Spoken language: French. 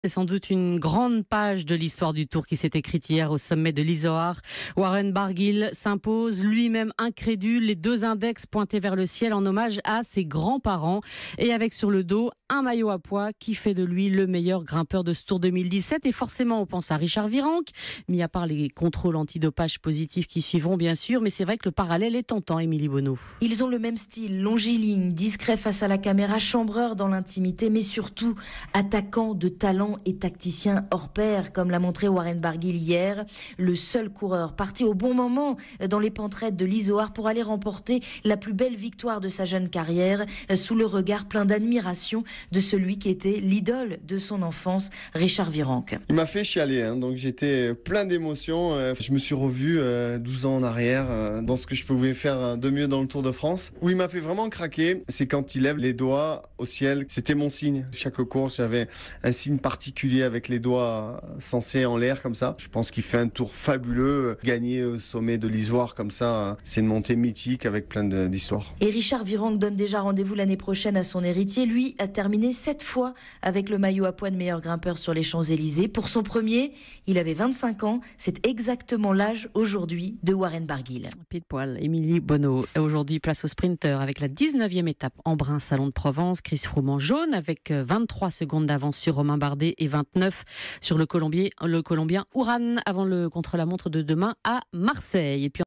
C'est sans doute une grande page de l'histoire du Tour qui s'est écrite hier au sommet de l'Izoard. Warren Barguil s'impose, lui-même incrédule, les deux index pointés vers le ciel en hommage à ses grands-parents. Et avec sur le dos un maillot à pois qui fait de lui le meilleur grimpeur de ce Tour 2017. Et forcément, on pense à Richard Virenque, mis à part les contrôles antidopage positifs qui suivront bien sûr. Mais c'est vrai que le parallèle est tentant, Émilie Bonneau. Ils ont le même style, longiligne, discret face à la caméra, chambreur dans l'intimité, mais surtout attaquant de talent et tacticien hors pair, comme l'a montré Warren Barguil hier. Le seul coureur parti au bon moment dans les pentes raides de l'Izoard pour aller remporter la plus belle victoire de sa jeune carrière, sous le regard plein d'admiration de celui qui était l'idole de son enfance, Richard Virenque. Il m'a fait chialer, donc j'étais plein d'émotions. Je me suis revu 12 ans en arrière dans ce que je pouvais faire de mieux dans le Tour de France. Où il m'a fait vraiment craquer, c'est quand il lève les doigts au ciel. C'était mon signe. Chaque course, j'avais un signe particulier avec les doigts censés en l'air comme ça. Je pense qu'il fait un tour fabuleux. Gagner au sommet de l'Izoard comme ça, c'est une montée mythique avec plein d'histoires. Et Richard Virenque donne déjà rendez-vous l'année prochaine à son héritier. Lui a terminé 7 fois avec le maillot à pois de meilleur grimpeur sur les Champs-Élysées. Pour son premier, il avait 25 ans. C'est exactement l'âge aujourd'hui de Warren Barguil. Pile poil, Émilie Bonneau. Aujourd'hui, place au sprinter avec la 19e étape en brun Salon de Provence. Chris Froome en jaune avec 23 secondes d'avance sur Romain Bardet et 29 sur le Colombien Uran avant le contre-la-montre de demain à Marseille. Et puis